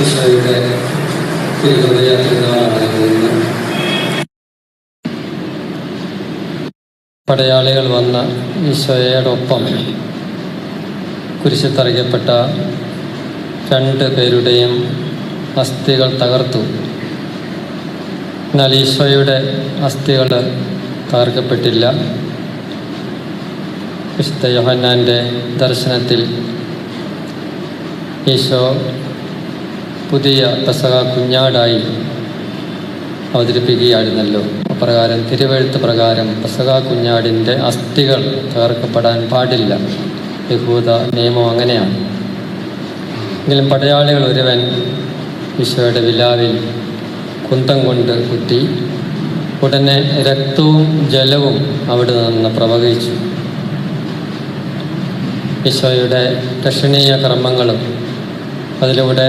ഈശോയുടെ തിരുഹൃദയ തിരുനാളായിരുന്നു. പടയാളികൾ വന്ന ഈശോയോടൊപ്പം കുരിശിൽ തറയ്ക്കപ്പെട്ട 2 പേരുടെയും അസ്ഥികൾ തകർത്തു. എന്നാൽ ഈശോയുടെ അസ്ഥികൾ തകർക്കപ്പെട്ടില്ല. വിശുദ്ധ യോഹന്നാൻ്റെ ദർശനത്തിൽ ഈശോ പുതിയ പെസഹ കുഞ്ഞാടായി അവതരിപ്പിക്കുകയായിരുന്നല്ലോ. അപ്രകാരം തിരുവെഴുത്ത് പ്രകാരം പെസഹ കുഞ്ഞാടിൻ്റെ അസ്ഥികൾ തകർക്കപ്പെടാൻ പാടില്ല. യഹൂദ നിയമം അങ്ങനെയാണ്. എങ്കിലും പടയാളികൾ ഒരുവൻ ഈശോയുടെ വിലാവിൽ കുന്തം കൊണ്ട് കുത്തി. ഉടനെ രക്തവും ജലവും അവിടെ നിന്ന് പ്രവഹിച്ചു. ഈശോയുടെ രക്ഷണീയ കർമ്മങ്ങളും അതിലൂടെ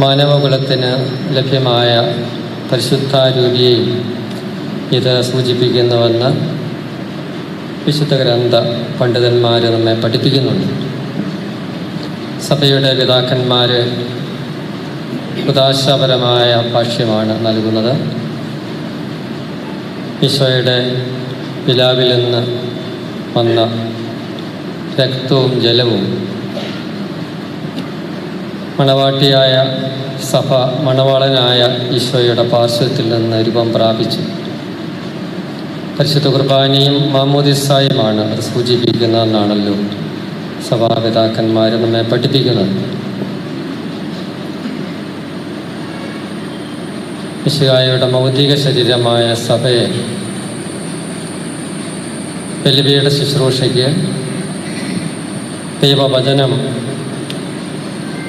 മാനവകുലത്തിന് ലഭ്യമായ പരിശുദ്ധാരൂപിയെയും ഇത് സൂചിപ്പിക്കുന്നുവെന്ന് വിശുദ്ധ ഗ്രന്ഥ പണ്ഡിതന്മാർ നമ്മെ പഠിപ്പിക്കുന്നുണ്ട്. സഭയുടെ പിതാക്കന്മാർ ഉദാശപരമായ ഭാഷ്യമാണ് നൽകുന്നത്. ഈശോയുടെ വിലാവിൽ നിന്ന് വന്ന രക്തവും ജലവും മണവാട്ടിയായ സഭ മണവാളനായ ഈശോയുടെ പാർശ്വത്തിൽ നിന്ന് രൂപം പ്രാപിച്ചു. പരിശുദ്ധ കുർബാനയും മാമോദിസായുമാണ് അത് സൂചിപ്പിക്കുന്നതെന്നാണല്ലോ സഭാപിതാക്കന്മാർ നമ്മെ പഠിപ്പിക്കുന്നത്. മിശിഹായുടെ ഭൗതിക ശരീരമായ സഭയെ ബലിപീഠ ശുശ്രൂഷയ്ക്ക് ദൈവവചനം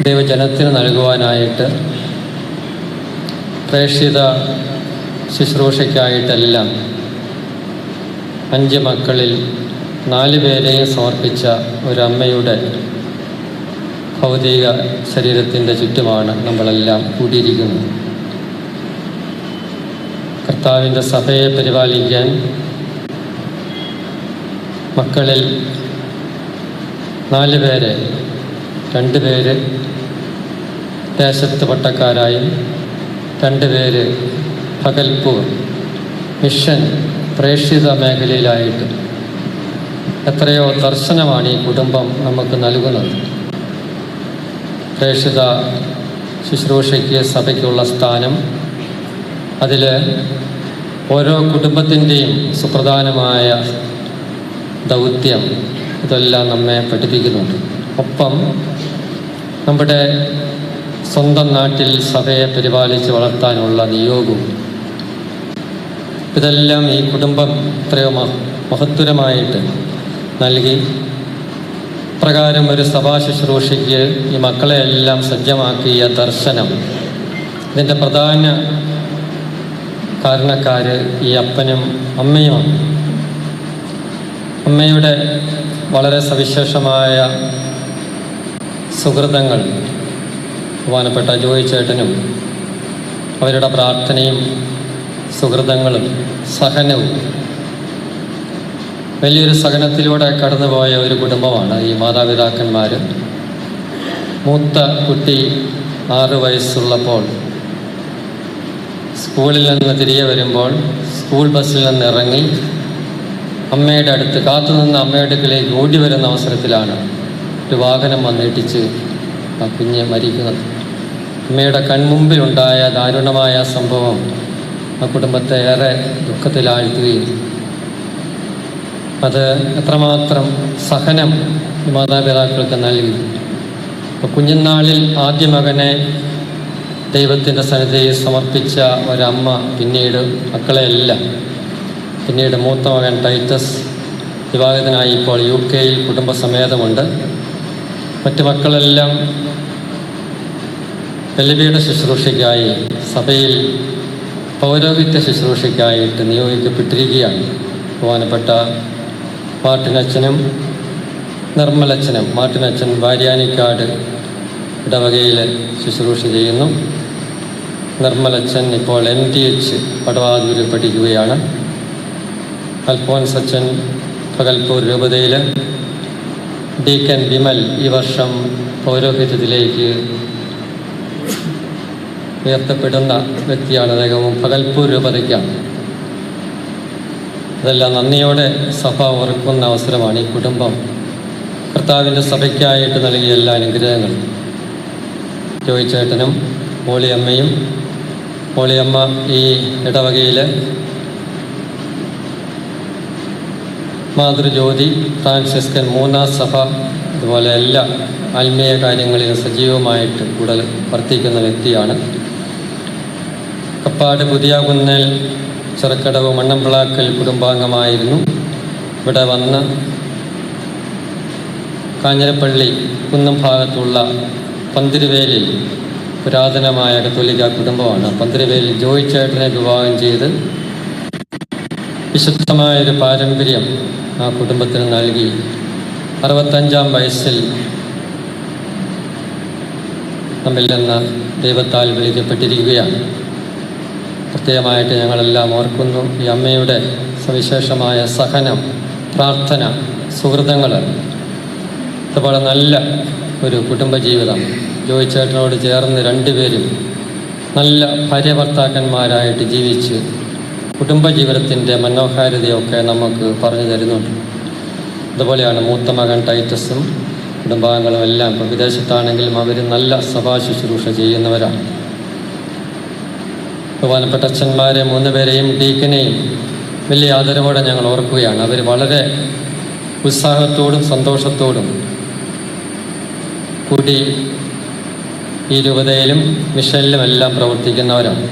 ദൈവജനത്തിന് നൽകുവാനായിട്ട് പ്രേക്ഷിത ശുശ്രൂഷയ്ക്കായിട്ടെല്ലാം 5 മക്കളിൽ 4 പേരെയും സമർപ്പിച്ച ഒരമ്മയുടെ ഭൗതിക ശരീരത്തിൻ്റെ ചുറ്റുമാണ് നമ്മളെല്ലാം കൂടിയിരിക്കുന്നത്. കർത്താവിൻ്റെ സഭയെ പരിപാലിക്കാൻ മക്കളിൽ 4 പേരെ, 2 പേര് ദേശത്ത് പട്ടക്കാരായും 2 പേര് പകൽപൂർ മിഷൻ പ്രേക്ഷിത മേഖലയിലായിട്ടും എത്രയോ ദർശനമാണ് ഈ കുടുംബം നമുക്ക് നൽകുന്നത്. പ്രേക്ഷിത ശുശ്രൂഷയ്ക്ക് സഭയ്ക്കുള്ള സ്ഥാനം, അതിൽ ഓരോ കുടുംബത്തിൻ്റെയും സുപ്രധാനമായ ദൗത്യം, ഇതെല്ലാം നമ്മെ പഠിപ്പിക്കുന്നുണ്ട്. ഒപ്പം നമ്മുടെ സ്വന്തം നാട്ടിൽ സഭയെ പരിപാലിച്ച് വളർത്താനുള്ള നിയോഗവും, ഇതെല്ലാം ഈ കുടുംബം എത്രയോ മഹത്തരമായിട്ട് നൽകി. പ്രകാരം ഒരു സഭാ ശുശ്രൂഷയ്ക്ക് ഈ മക്കളെയെല്ലാം സജ്ജമാക്കിയ ദർശനം, ഇതിൻ്റെ പ്രധാന കാരണക്കാർ ഈ അപ്പനും അമ്മയുമാണ്. അമ്മയുടെ വളരെ സവിശേഷമായ സുഹൃതങ്ങൾ ബഹുമാനപ്പെട്ട ജോയി ചേട്ടനും അവരുടെ പ്രാർത്ഥനയും സുഹൃതങ്ങളും സഹനവും, വലിയൊരു സഹനത്തിലൂടെ കടന്നുപോയ ഒരു കുടുംബമാണ് ഈ മാതാപിതാക്കന്മാർ. മൂത്ത കുട്ടി 6 വയസ്സുള്ളപ്പോൾ സ്കൂളിൽ നിന്ന് തിരികെ വരുമ്പോൾ സ്കൂൾ ബസ്സിൽ നിന്ന് ഇറങ്ങി അമ്മയുടെ അടുത്ത് കാത്തുനിന്ന് അമ്മയുടെ അടുക്കിലേക്ക് ഓടി വരുന്ന അവസരത്തിലാണ് ഒരു വാഹനം വന്നിടിച്ച് ആ കുഞ്ഞ് മരിക്കുന്നത്. അമ്മയുടെ കൺമുമ്പിലുണ്ടായ ദാരുണമായ സംഭവം ആ കുടുംബത്തെ ഏറെ ദുഃഖത്തിലാഴ്ത്തുകയും അത് എത്രമാത്രം സഹനം മാതാപിതാക്കൾക്ക് നൽകി. അപ്പോൾ കുഞ്ഞുനാളിൽ ആദ്യ മകനെ ദൈവത്തിൻ്റെ സന്നിധിയിൽ സമർപ്പിച്ച ഒരമ്മ പിന്നീട് മക്കളെയെല്ലാം, പിന്നീട് മൂത്ത മകൻ ടൈറ്റസ് വിവാഹിതനായി ഇപ്പോൾ UK കുടുംബസമേതമുണ്ട്. മറ്റ് മക്കളെല്ലാം ബലിപീഠ ശുശ്രൂഷയ്ക്കായി സഭയിൽ പൗരോഹിത്യ ശുശ്രൂഷയ്ക്കായിട്ട് നിയോഗിക്കപ്പെട്ടിരിക്കുകയാണ്. ബഹുമാനപ്പെട്ട മാർട്ടിനച്ഛനും നിർമ്മലച്ഛനും, മാർട്ടിനച്ഛൻ വാര്യാനിക്കാട് ഇടവകയിൽ ശുശ്രൂഷ ചെയ്യുന്നു. നിർമ്മലച്ഛൻ ഇപ്പോൾ MTH പടവാതൂരിൽ പഠിക്കുകയാണ്. അൽഫോൻസ് അച്ഛൻ പകൽപൂർ രൂപതയിൽ, ഡീക്കൻ വിമൽ ഈ വർഷം പൗരോഹിത്യത്തിലേക്ക് ഉയർത്തപ്പെടുന്ന വ്യക്തിയാണ് അദ്ദേഹവും ഭഗൽപൂർ രൂപതയ്ക്കാണ്. അതെല്ലാം നന്ദിയോടെ സഭ ഓർക്കുന്ന അവസരമാണ്. ഈ കുടുംബം കർത്താവിൻ്റെ സഭയ്ക്കായിട്ട് നൽകിയ എല്ലാ അനുഗ്രഹങ്ങളും ജോയി ചേട്ടനും മോളിയമ്മയും, മോളിയമ്മ ഈ ഇടവകയിൽ മാതൃജ്യോതി, ഫ്രാൻസിസ്കൻ മൂന്നാം സഭ, അതുപോലെ എല്ലാ ആത്മീയ കാര്യങ്ങളിലും സജീവമായിട്ട് കൂടുതൽ വർത്തിക്കുന്ന വ്യക്തിയാണ്. കപ്പാട് പുതിയാകുന്നേൽ ചെറുക്കടവ് മണ്ണമ്പിളാക്കൽ കുടുംബാംഗമായിരുന്നു. ഇവിടെ വന്ന് കാഞ്ഞിരപ്പള്ളി കുന്നം ഭാഗത്തുള്ള പന്തിരുവേലിൽ പുരാതനമായ കത്തോലിക്ക കുടുംബമാണ്. പന്തിരുവേലിൽ ജോയി ചേട്ടനെ വിവാഹം ചെയ്ത് വിശുദ്ധമായൊരു പാരമ്പര്യം ആ കുടുംബത്തിന് നൽകി 65-ാം വയസ്സിൽ നമ്മിൽ നിന്ന് ദൈവത്താൽ വിളിക്കപ്പെട്ടിരിക്കുകയാണ്. പ്രത്യേകമായിട്ട് ഞങ്ങളെല്ലാം ഓർക്കുന്നു ഈ അമ്മയുടെ സവിശേഷമായ സഹനം, പ്രാർത്ഥന, സുഹൃതങ്ങൾ, അതുപോലെ നല്ല ഒരു കുടുംബജീവിതം. ജോയി ചേട്ടനോട് ചേർന്ന് രണ്ടുപേരും നല്ല ഭാര്യഭർത്താക്കന്മാരായിട്ട് ജീവിച്ച് കുടുംബജീവിതത്തിൻ്റെ മനോഹാരിതയൊക്കെ നമുക്ക് പറഞ്ഞു തരുന്നുണ്ട്. അതുപോലെയാണ് മൂത്ത മകൻ ടൈറ്റസും കുടുംബാംഗങ്ങളും എല്ലാം. ഇപ്പോൾ വിദേശത്താണെങ്കിലും അവർ നല്ല സഭാ ശുശ്രൂഷ ചെയ്യുന്നവരാണ്. ബഹുമാനപ്പെട്ട അച്ഛന്മാരെ 3 പേരെയും ഡീക്കനെയും വലിയ ആദരവോടെ ഞങ്ങൾ ഓർക്കുകയാണ്. അവർ വളരെ ഉത്സാഹത്തോടും സന്തോഷത്തോടും കൂടി ഈ രൂപതയിലും മിഷനിലും എല്ലാം പ്രവർത്തിക്കുന്നവരാണ്.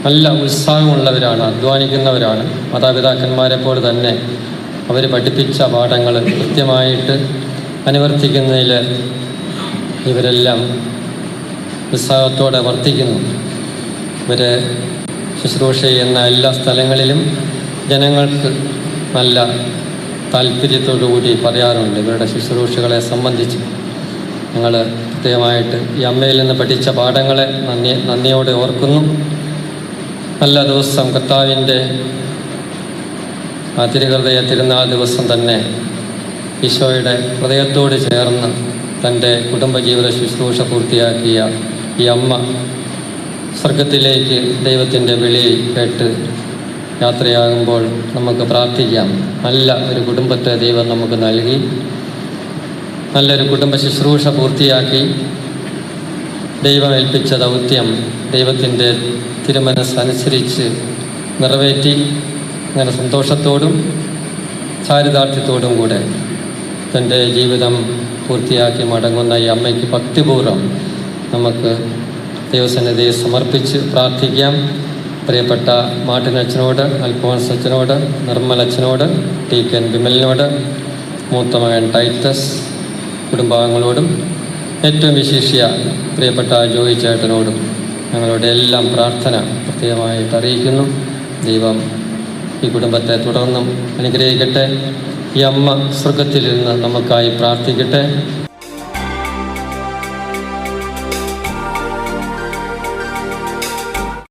നല്ല ഉത്സാഹമുള്ളവരാണ്, അധ്വാനിക്കുന്നവരാണ്. മാതാപിതാക്കന്മാരെ പോലെ തന്നെ അവർ പഠിപ്പിച്ച പാഠങ്ങൾ കൃത്യമായിട്ട് അനുവർത്തിക്കുന്നതിൽ ഇവരെല്ലാം ഉത്സാഹത്തോടെ വർത്തിക്കുന്നു. ഇവർ ശുശ്രൂഷ ചെയ്യുന്ന എല്ലാ സ്ഥലങ്ങളിലും ജനങ്ങൾക്ക് നല്ല താല്പര്യത്തോടുകൂടി പറയാറുണ്ട് ഇവരുടെ ശുശ്രൂഷകളെ സംബന്ധിച്ച്. ഞങ്ങൾ പ്രത്യേകമായിട്ട് ഈ അമ്മയിൽ നിന്ന് പഠിച്ച പാഠങ്ങളെ നന്ദിയോടെ ഓർക്കുന്നു. നല്ല ദിവസം കർത്താവിൻ്റെ തിരുഹൃദയ തിരുനാൾ ദിവസം തന്നെ ഈശോയുടെ ഹൃദയത്തോട് ചേർന്ന് തൻ്റെ കുടുംബജീവിത ശുശ്രൂഷ പൂർത്തിയാക്കിയ ഈ അമ്മ സ്വർഗത്തിലേക്ക് ദൈവത്തിൻ്റെ വിളി കേട്ട് യാത്രയാകുമ്പോൾ നമുക്ക് പ്രാർത്ഥിക്കാം. നല്ല ഒരു കുടുംബത്തെ ദൈവം നമുക്ക് നൽകി നല്ലൊരു കുടുംബ ശുശ്രൂഷ പൂർത്തിയാക്കി ദൈവം ഏൽപ്പിച്ച ദൗത്യം ദൈവത്തിൻ്റെ തിരുമനസ്സനുസരിച്ച് നിറവേറ്റി അങ്ങനെ സന്തോഷത്തോടും ചാരിതാർത്ഥ്യത്തോടും കൂടെ തൻ്റെ ജീവിതം പൂർത്തിയാക്കി മടങ്ങുന്ന ഈ അമ്മയ്ക്ക് ഭക്തിപൂർവ്വം നമുക്ക് ദൈവസന്നിധിയെ സമർപ്പിച്ച് പ്രാർത്ഥിക്കാം. പ്രിയപ്പെട്ട മാർട്ടിനച്ഛനോട്, അൽഫോൻസ് അച്ഛനോട്, നിർമ്മലച്ഛനോട്, ടീക്കൻ വിമലിനോട്, മൂത്ത മകൻ ടൈറ്റസ് കുടുംബാംഗങ്ങളോടും ഏറ്റവും വിശേഷ്യ പ്രിയപ്പെട്ട ജോയി ചേട്ടനോടും ഞങ്ങളുടെ എല്ലാം പ്രാർത്ഥന പ്രത്യേകമായിട്ട് അറിയിക്കുന്നു. ദൈവം ഈ കുടുംബത്തെ തുടർന്നും അനുഗ്രഹിക്കട്ടെ. ഈ അമ്മ സ്വർഗത്തിലിരുന്ന് നമുക്കായി പ്രാർത്ഥിക്കട്ടെ.